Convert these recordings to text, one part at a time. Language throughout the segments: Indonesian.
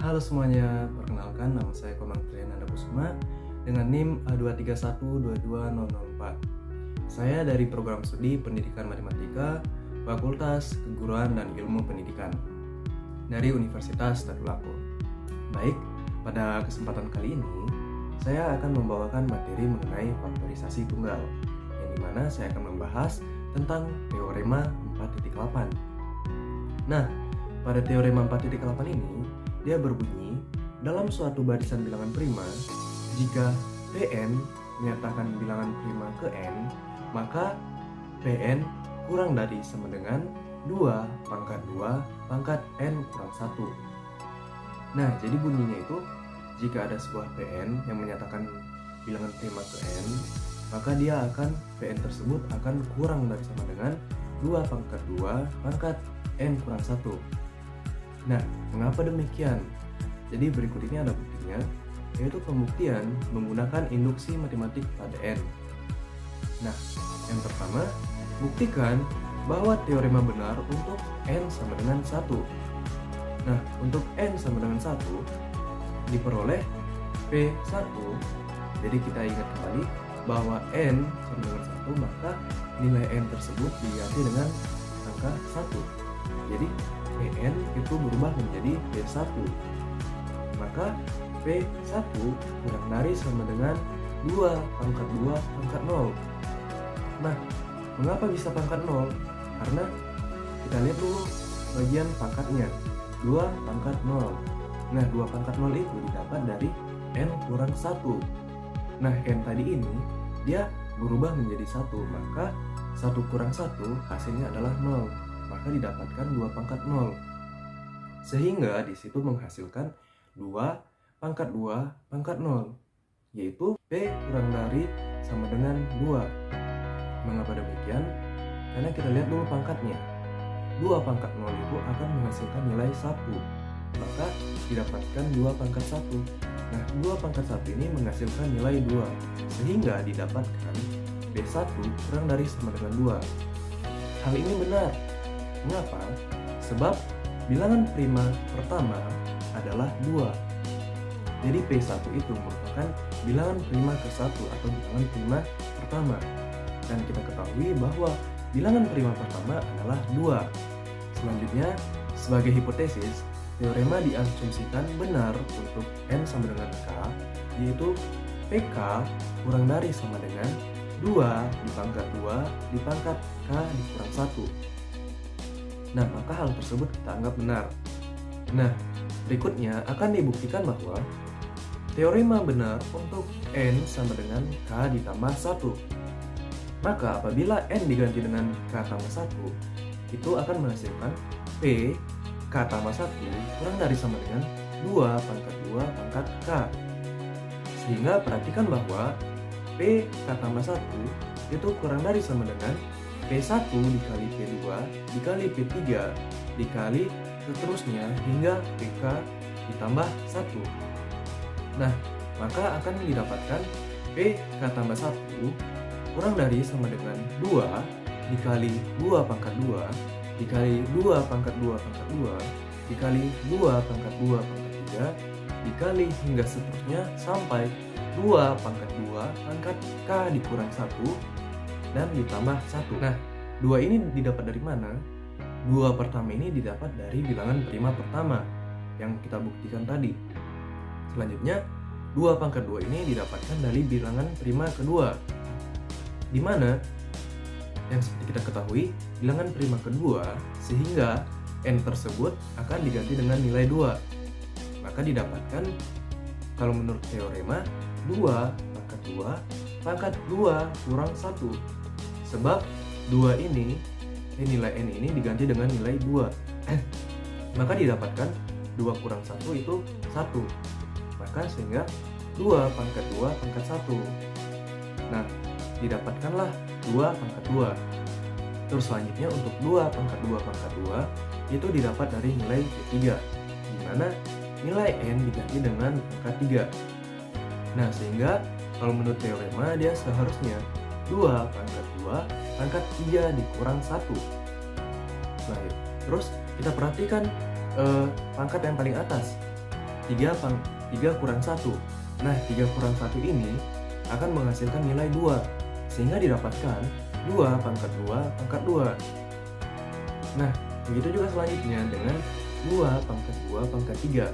Halo semuanya, perkenalkan nama saya Komang Triananda Kusuma dengan NIM A231222004. Saya dari program studi Pendidikan Matematika, Fakultas Keguruan dan Ilmu Pendidikan dari Universitas Tadulako. Baik, pada kesempatan kali ini saya akan membawakan materi mengenai faktorisasi tunggal, yang dimana saya akan membahas tentang teorema 4.8. Nah, pada teorema 4.8 ini dia berbunyi, dalam suatu barisan bilangan prima, jika Pn menyatakan bilangan prima ke n, maka Pn kurang dari sama dengan 2 pangkat 2 pangkat n kurang 1. Nah, jadi bunyinya itu, jika ada sebuah Pn yang menyatakan bilangan prima ke n, maka dia akan Pn tersebut akan kurang dari sama dengan 2 pangkat 2 pangkat n kurang 1. Nah, mengapa demikian? Jadi berikut ini ada buktinya, yaitu pembuktian menggunakan induksi matematik pada n. Nah, yang pertama, buktikan bahwa teorema benar untuk n sama dengan 1. Nah, untuk n sama dengan 1, diperoleh P1. Jadi kita ingat kembali bahwa n sama dengan 1, maka nilai n tersebut diganti dengan angka 1. Jadi Pn itu berubah menjadi P1. Maka P1 kurang dari sama dengan 2 pangkat 2 pangkat 0. Nah, mengapa bisa pangkat 0? Karena kita lihat dulu bagian pangkatnya, 2 pangkat 0. Nah, 2 pangkat 0 itu didapat dari n kurang 1. Nah, n tadi ini dia berubah menjadi 1, maka 1 kurang 1 hasilnya adalah 0. Maka didapatkan 2 pangkat 0. Sehingga di situ menghasilkan 2 pangkat 2 pangkat 0, yaitu P kurang dari sama dengan 2. Mengapa demikian? Karena kita lihat dulu pangkatnya. 2 pangkat 0 itu akan menghasilkan nilai 1. Maka didapatkan 2 pangkat 1. Nah, 2 pangkat 1 ini menghasilkan nilai 2. Sehingga didapatkan B1 kurang dari sama dengan 2. Hal ini benar. Mengapa? Sebab bilangan prima pertama adalah 2. Jadi P1 itu merupakan bilangan prima ke-1 atau bilangan prima pertama. Dan kita ketahui bahwa bilangan prima pertama adalah 2. Selanjutnya, sebagai hipotesis, teorema diasumsikan benar untuk n sama dengan k, yaitu PK kurang dari sama dengan 2 dipangkat 2 dipangkat k dikurang 1. Nah, maka hal tersebut kita anggap benar. Nah, berikutnya akan dibuktikan bahwa teorema benar untuk n sama dengan k ditambah 1. Maka apabila n diganti dengan k tambah 1, itu akan menghasilkan P k tambah 1 kurang dari sama dengan 2 pangkat 2 pangkat k. Sehingga perhatikan bahwa P k tambah 1 itu kurang dari sama dengan P1 dikali P2 dikali P3 dikali seterusnya hingga PK ditambah 1. Nah, maka akan didapatkan PK tambah 1 kurang dari sama dengan 2 dikali 2 pangkat 2 dikali 2 pangkat 2 pangkat 2 dikali 2 pangkat 2 pangkat 3 dikali hingga seterusnya sampai 2 pangkat 2 pangkat K dikurang 1 dan ditambah 1. Nah, 2 ini didapat dari mana? 2 pertama ini didapat dari bilangan prima pertama yang kita buktikan tadi. Selanjutnya, 2 pangkat 2 ini didapatkan dari bilangan prima kedua, di mana yang seperti kita ketahui, bilangan prima kedua, sehingga n tersebut akan diganti dengan nilai 2. Maka didapatkan, kalau menurut teorema, 2 pangkat 2 pangkat 2 kurang 1. Sebab 2 ini, nilai n ini diganti dengan nilai 2. Maka didapatkan 2 kurang 1 itu 1. Maka sehingga 2 pangkat 2 pangkat 1. Nah, didapatkanlah 2 pangkat 2. Terus selanjutnya untuk 2 pangkat 2 pangkat 2 itu didapat dari nilai P3, di mana nilai n diganti dengan angka 3. Nah, sehingga kalau menurut teorema dia seharusnya 2 pangkat 2 pangkat 3 dikurang 1. Nah, terus kita perhatikan pangkat yang paling atas. 3 kurang 1. Nah, 3 kurang 1 ini akan menghasilkan nilai 2, sehingga didapatkan 2 pangkat 2 pangkat 2. Nah, begitu juga selanjutnya dengan 2 pangkat 2 pangkat 3.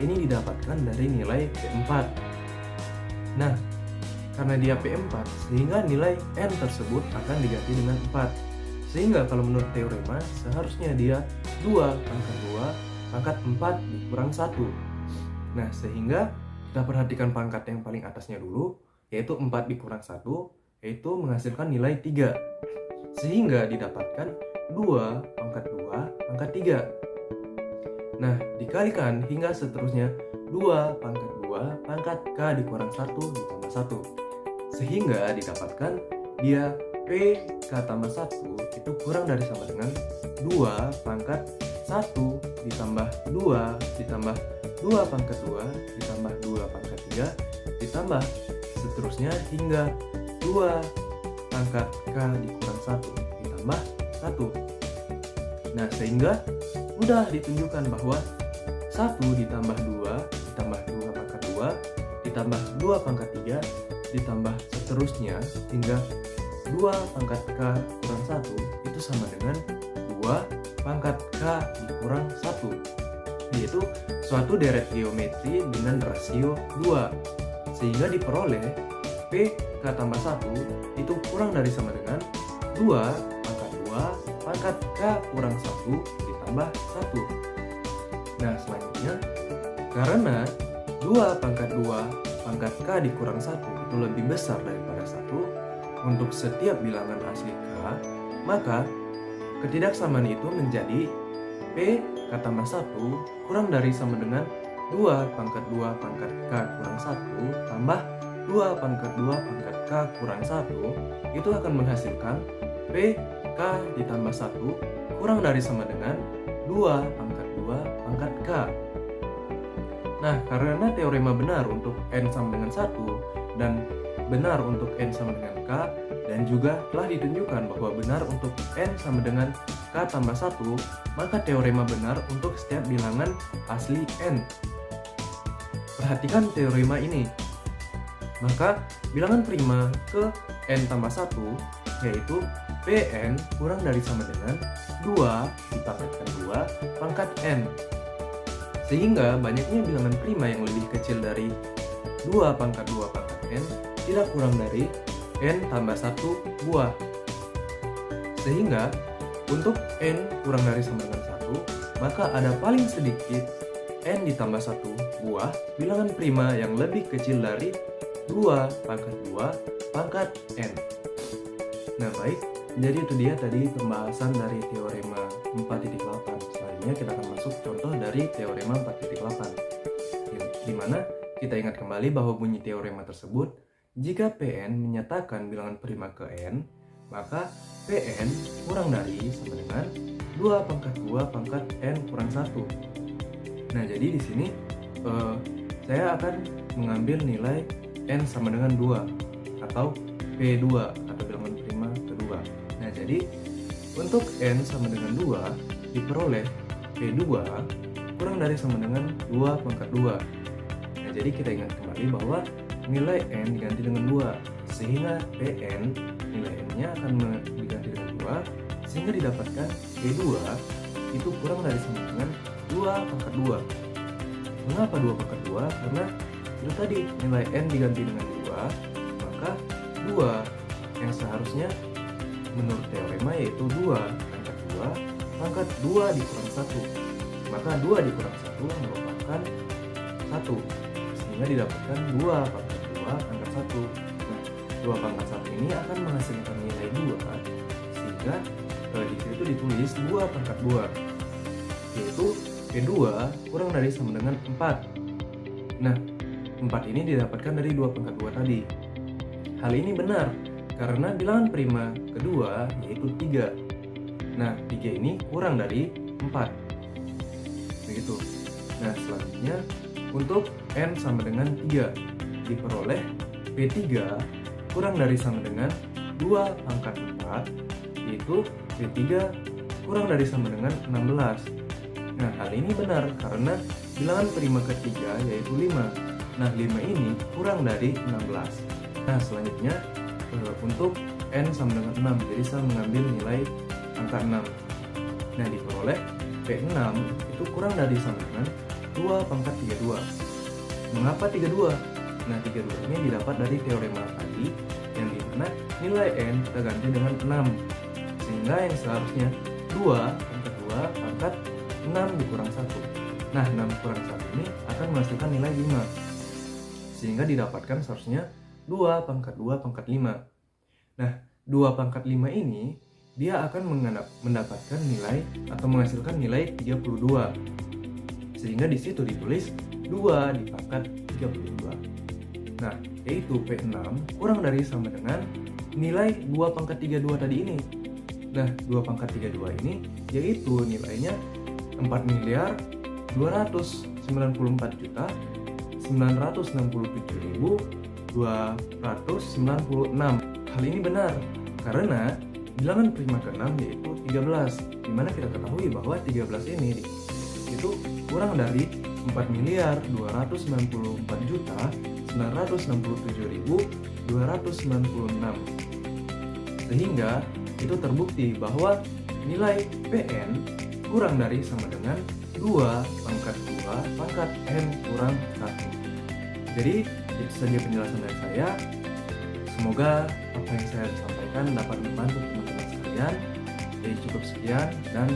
Ini didapatkan dari nilai P4. Nah, karena dia P4, sehingga nilai N tersebut akan diganti dengan 4. Sehingga kalau menurut teorema, seharusnya dia 2 pangkat 2 pangkat 4 dikurang 1. Nah, sehingga kita perhatikan pangkat yang paling atasnya dulu, yaitu 4 dikurang 1, yaitu menghasilkan nilai 3. Sehingga didapatkan 2 pangkat 2 pangkat 3. Nah, dikalikan hingga seterusnya 2 pangkat 2 pangkat K dikurang 1 ditambah 1. Sehingga didapatkan dia P K tambah 1 itu kurang dari sama dengan 2 pangkat 1 ditambah 2 ditambah 2 pangkat 2 ditambah 2 pangkat 3 ditambah seterusnya hingga 2 pangkat K dikurang 1 ditambah 1. Nah, sehingga mudah ditunjukkan bahwa 1 ditambah 2 ditambah 2 pangkat 2 ditambah 2 pangkat 3 ditambah seterusnya hingga 2 pangkat K kurang 1 itu sama dengan 2 pangkat K dikurang 1, yaitu suatu deret geometri dengan rasio 2, sehingga diperoleh P K tambah 1 itu kurang dari sama dengan 2 pangkat 2 pangkat K kurang 1 ditambah 1. Nah, selanjutnya karena 2 pangkat 2 pangkat K dikurang 1 itu lebih besar daripada 1 untuk setiap bilangan asli K, maka ketidaksamaan itu menjadi P K tambah 1 kurang dari sama dengan 2 pangkat 2 pangkat K kurang 1 tambah 2 pangkat 2 pangkat K kurang 1 itu akan menghasilkan P K ditambah 1 kurang dari sama dengan 2 pangkat 2 pangkat K. Nah, karena teorema benar untuk N sama dengan 1 dan benar untuk N sama dengan K, dan juga telah ditunjukkan bahwa benar untuk N sama dengan K tambah 1, maka teorema benar untuk setiap bilangan asli N. Perhatikan teorema ini. Maka bilangan prima ke N tambah 1 yaitu Pn kurang dari sama dengan 2 dipangkatkan 2 pangkat N. Sehingga banyaknya bilangan prima yang lebih kecil dari 2 pangkat 2 pangkat N tidak kurang dari N tambah 1 buah. Sehingga untuk N kurang dari sama dengan 1, maka ada paling sedikit N ditambah 1 buah bilangan prima yang lebih kecil dari 2 pangkat 2 pangkat N. Nah, baik, jadi itu dia tadi pembahasan dari teorema 4.8. Selanjutnya kita akan masuk contoh dari teorema 4.8, di mana kita ingat kembali bahwa bunyi teorema tersebut, jika Pn menyatakan bilangan prima ke N, maka Pn kurang dari sama dengan 2 pangkat 2 pangkat N kurang 1. Nah, jadi di sini saya akan mengambil nilai N sama dengan 2 atau P2 atau bilangan prima kedua. Nah, jadi untuk N sama dengan 2 diperoleh P2 kurang dari sama dengan 2 pangkat 2. Nah, jadi kita ingat kembali bahwa nilai N diganti dengan 2, sehingga Pn nilai N-nya akan diganti dengan 2, sehingga didapatkan P2 itu kurang dari sama dengan 2 pangkat 2. Mengapa 2 pangkat 2? Karena itu tadi nilai N diganti dengan 2, maka 2 yang seharusnya menurut teorema yaitu 2 pangkat 2 pangkat 2 dikurang 1. Maka 2 dikurang 1 merupakan 1, sehingga didapatkan 2 pangkat 2 pangkat 1. Nah, 2 pangkat 1 ini akan menghasilkan nilai 2, sehingga di situ ditulis 2 pangkat 2, yaitu P2 kurang dari sama dengan 4. Nah, 4 ini didapatkan dari 2 pangkat 2 tadi. Hal ini benar karena bilangan prima kedua yaitu 3. Nah, 3 ini kurang dari 4. Begitu. Nah, selanjutnya untuk N sama dengan 3 diperoleh P3 kurang dari sama dengan 2 pangkat 4, yaitu P3 kurang dari sama dengan 16. Nah, hal ini benar karena bilangan prima ketiga yaitu 5. Nah, 5 ini kurang dari 16. Nah, selanjutnya untuk N sama dengan 6, jadi saya mengambil nilai angka 6. Nah, diperoleh P6 itu kurang dari sama dengan 2 pangkat 32. Mengapa 32? Nah, 32 ini didapat dari teorema tadi, yang dimana nilai N kita ganti dengan 6. Sehingga yang seharusnya 2 pangkat 2 pangkat 6 dikurang 1. Nah, 6 kurang 1 ini akan menghasilkan nilai 5. Sehingga didapatkan seharusnya 2 pangkat 2 pangkat 5. Nah, 2 pangkat 5 ini dia akan mendapatkan nilai atau menghasilkan nilai 32. Sehingga di situ ditulis 2 di pangkat 32. Nah, yaitu P6 kurang dari sama dengan nilai 2 pangkat 32 tadi ini. Nah, 2 pangkat 32 ini yaitu nilainya 4.297.967.296. Hal ini benar karena bilangan prima ke-6 yaitu 13, dimana kita ketahui bahwa 13 ini itu kurang dari 4.294.967.296. Sehingga itu terbukti bahwa nilai PN kurang dari sama dengan 2 pangkat 2 pangkat N kurang 1. Jadi itu saja penjelasan dari saya. Semoga apa yang saya sampaikan dapat membantu teman-teman sekalian. Jadi cukup sekian dan